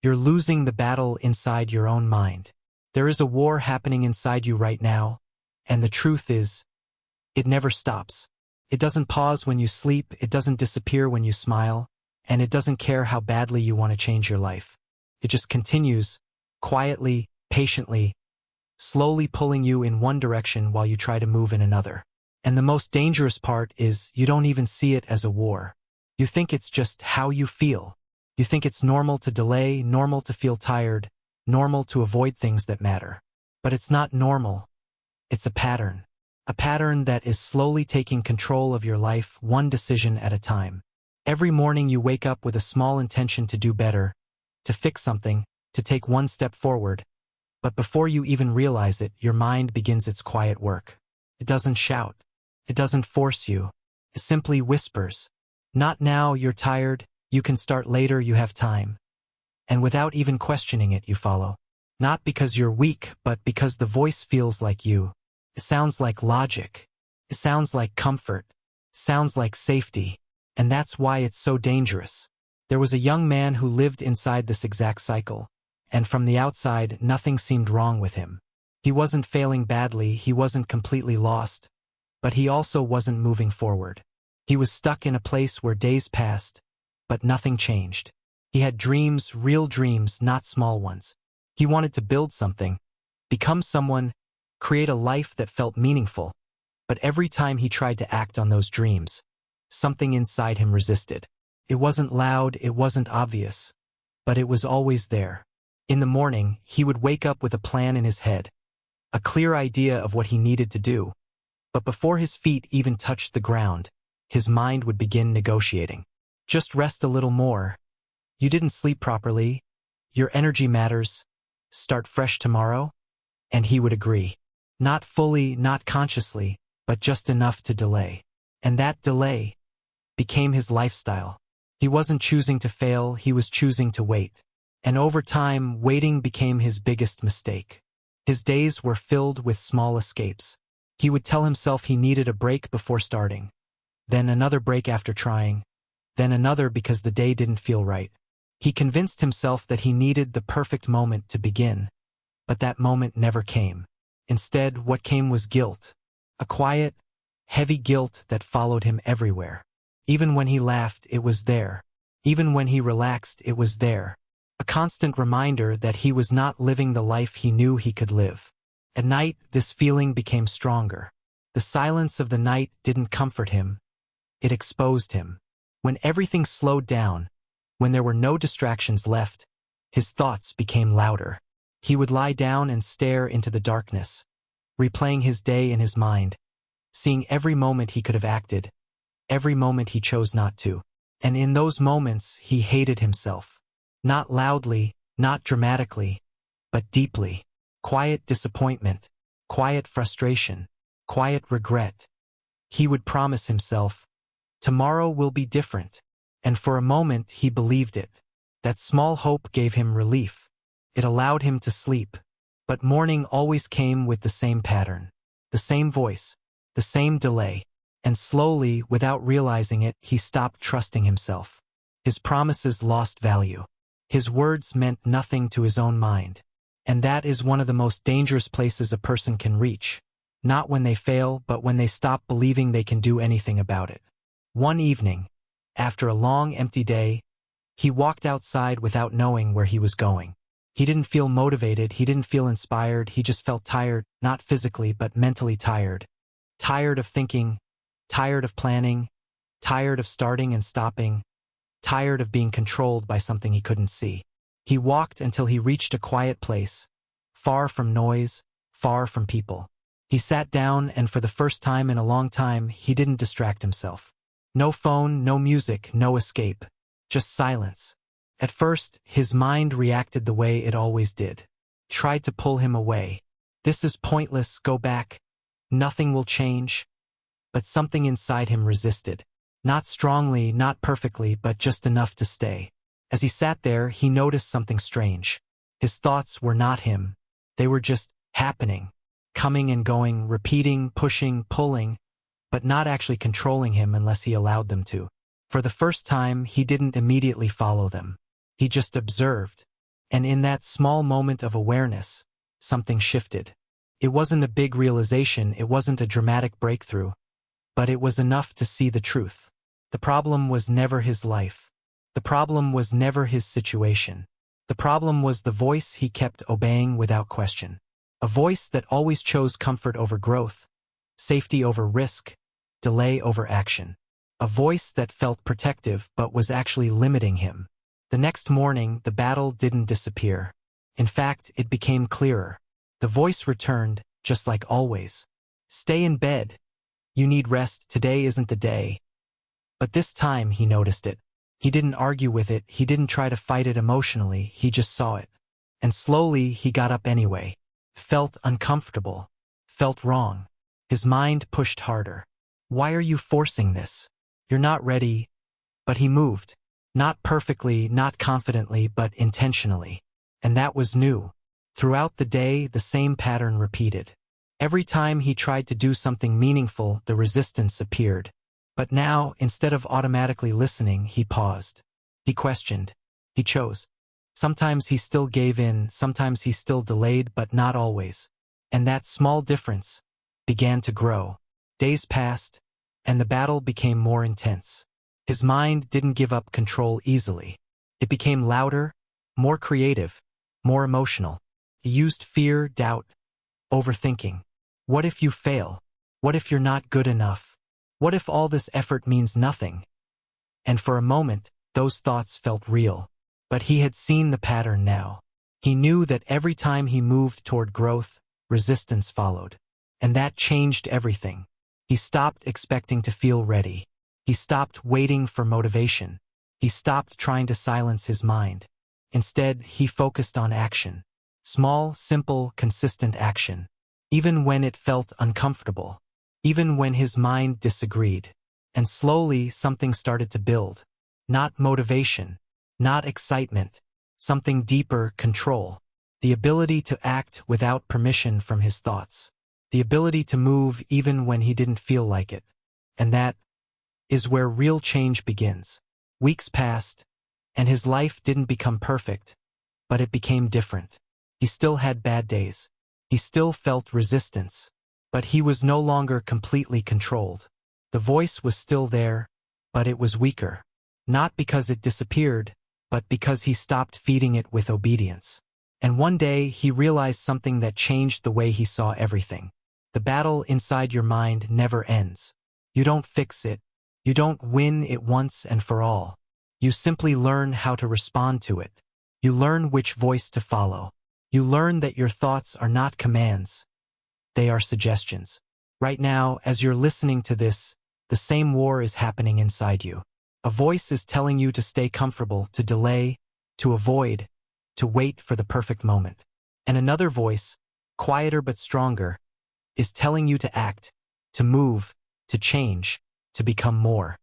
You're losing the battle inside your own mind. There is a war happening inside you right now, and the truth is, it never stops. It doesn't pause when you sleep, it doesn't disappear when you smile, and it doesn't care how badly you want to change your life. It just continues, quietly, patiently, slowly pulling you in one direction while you try to move in another. And the most dangerous part is you don't even see it as a war. You think it's just how you feel. You think it's normal to delay, normal to feel tired, normal to avoid things that matter. But it's not normal. It's a pattern. A pattern that is slowly taking control of your life, one decision at a time. Every morning you wake up with a small intention to do better, to fix something, to take one step forward. But before you even realize it, your mind begins its quiet work. It doesn't shout. It doesn't force you. It simply whispers. Not now, you're tired. You can start later, you have time. And without even questioning it, you follow. Not because you're weak, but because the voice feels like you. It sounds like logic. It sounds like comfort. It sounds like safety. And that's why it's so dangerous. There was a young man who lived inside this exact cycle. And from the outside, nothing seemed wrong with him. He wasn't failing badly, he wasn't completely lost. But he also wasn't moving forward. He was stuck in a place where days passed, but nothing changed. He had dreams, real dreams, not small ones. He wanted to build something, become someone, create a life that felt meaningful. But every time he tried to act on those dreams, something inside him resisted. It wasn't loud, it wasn't obvious, but it was always there. In the morning, he would wake up with a plan in his head, a clear idea of what he needed to do. But before his feet even touched the ground, his mind would begin negotiating. Just rest a little more. You didn't sleep properly. Your energy matters. Start fresh tomorrow. And he would agree. Not fully, not consciously, but just enough to delay. And that delay became his lifestyle. He wasn't choosing to fail, he was choosing to wait. And over time, waiting became his biggest mistake. His days were filled with small escapes. He would tell himself he needed a break before starting, then another break after trying, then another because the day didn't feel right. He convinced himself that he needed the perfect moment to begin, but that moment never came. Instead, what came was guilt, a quiet, heavy guilt that followed him everywhere. Even when he laughed, it was there. Even when he relaxed, it was there. A constant reminder that he was not living the life he knew he could live. At night, this feeling became stronger. The silence of the night didn't comfort him. It exposed him. When everything slowed down, when there were no distractions left, his thoughts became louder. He would lie down and stare into the darkness, replaying his day in his mind, seeing every moment he could have acted, every moment he chose not to. And in those moments, he hated himself. Not loudly, not dramatically, but deeply. Quiet disappointment, quiet frustration, quiet regret. He would promise himself, tomorrow will be different. And for a moment he believed it. That small hope gave him relief. It allowed him to sleep. But morning always came with the same pattern, the same voice, the same delay. And slowly, without realizing it, he stopped trusting himself. His promises lost value. His words meant nothing to his own mind. And that is one of the most dangerous places a person can reach. Not when they fail, but when they stop believing they can do anything about it. One evening, after a long, empty day, he walked outside without knowing where he was going. He didn't feel motivated, he didn't feel inspired, he just felt tired, not physically, but mentally tired. Tired of thinking, tired of planning, tired of starting and stopping, tired of being controlled by something he couldn't see. He walked until he reached a quiet place, far from noise, far from people. He sat down, and for the first time in a long time, he didn't distract himself. No phone, no music, no escape. Just silence. At first, his mind reacted the way it always did. Tried to pull him away. This is pointless, go back. Nothing will change. But something inside him resisted. Not strongly, not perfectly, but just enough to stay. As he sat there, he noticed something strange. His thoughts were not him. They were just happening. Coming and going, repeating, pushing, pulling, but not actually controlling him unless he allowed them to. For the first time, he didn't immediately follow them. He just observed. And in that small moment of awareness, something shifted. It wasn't a big realization, it wasn't a dramatic breakthrough, but it was enough to see the truth. The problem was never his life. The problem was never his situation. The problem was the voice he kept obeying without question. A voice that always chose comfort over growth, safety over risk, delay over action. A voice that felt protective but was actually limiting him. The next morning, the battle didn't disappear. In fact, it became clearer. The voice returned, just like always. Stay in bed. You need rest, today isn't the day. But this time he noticed it. He didn't argue with it, he didn't try to fight it emotionally, he just saw it. And slowly he got up anyway. Felt uncomfortable. Felt wrong. His mind pushed harder. Why are you forcing this? You're not ready. But he moved. Not perfectly, not confidently, but intentionally. And that was new. Throughout the day, the same pattern repeated. Every time he tried to do something meaningful, the resistance appeared. But now, instead of automatically listening, he paused. He questioned. He chose. Sometimes he still gave in, sometimes he still delayed, but not always. And that small difference began to grow. Days passed, and the battle became more intense. His mind didn't give up control easily. It became louder, more creative, more emotional. He used fear, doubt, overthinking. What if you fail? What if you're not good enough? What if all this effort means nothing? And for a moment, those thoughts felt real. But he had seen the pattern now. He knew that every time he moved toward growth, resistance followed. And that changed everything. He stopped expecting to feel ready. He stopped waiting for motivation. He stopped trying to silence his mind. Instead, he focused on action. Small, simple, consistent action. Even when it felt uncomfortable. Even when his mind disagreed. And slowly, something started to build. Not motivation. Not excitement. Something deeper, control. The ability to act without permission from his thoughts. The ability to move even when he didn't feel like it. And that is where real change begins. Weeks passed, and his life didn't become perfect, but it became different. He still had bad days. He still felt resistance, but he was no longer completely controlled. The voice was still there, but it was weaker. Not because it disappeared, but because he stopped feeding it with obedience. And one day he realized something that changed the way he saw everything. The battle inside your mind never ends. You don't fix it. You don't win it once and for all. You simply learn how to respond to it. You learn which voice to follow. You learn that your thoughts are not commands. They are suggestions. Right now, as you're listening to this, the same war is happening inside you. A voice is telling you to stay comfortable, to delay, to avoid, to wait for the perfect moment. And another voice, quieter but stronger, is telling you to act, to move, to change, to become more.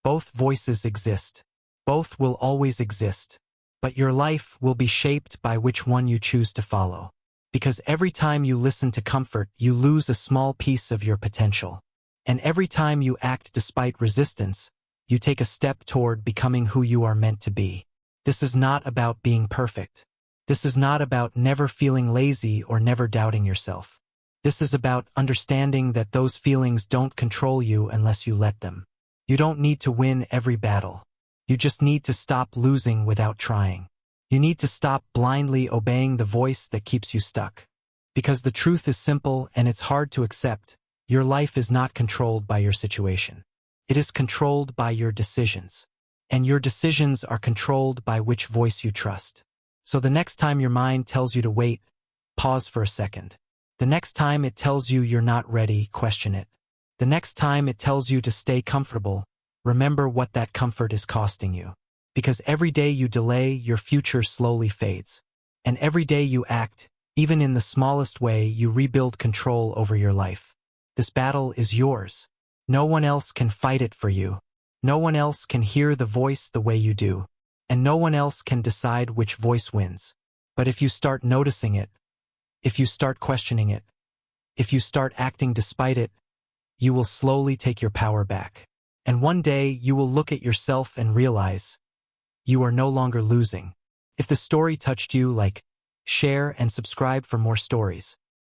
Both voices exist. Both will always exist. But your life will be shaped by which one you choose to follow. Because every time you listen to comfort, you lose a small piece of your potential. And every time you act despite resistance, you take a step toward becoming who you are meant to be. This is not about being perfect. This is not about never feeling lazy or never doubting yourself. This is about understanding that those feelings don't control you unless you let them. You don't need to win every battle. You just need to stop losing without trying. You need to stop blindly obeying the voice that keeps you stuck. Because the truth is simple and it's hard to accept. Your life is not controlled by your situation. It is controlled by your decisions. And your decisions are controlled by which voice you trust. So the next time your mind tells you to wait, pause for a second. The next time it tells you you're not ready, question it. The next time it tells you to stay comfortable, remember what that comfort is costing you. Because every day you delay, your future slowly fades. And every day you act, even in the smallest way, you rebuild control over your life. This battle is yours. No one else can fight it for you. No one else can hear the voice the way you do. And no one else can decide which voice wins. But if you start noticing it, if you start questioning it, if you start acting despite it, you will slowly take your power back. And one day you will look at yourself and realize you are no longer losing. If the story touched you, like, share and subscribe for more stories.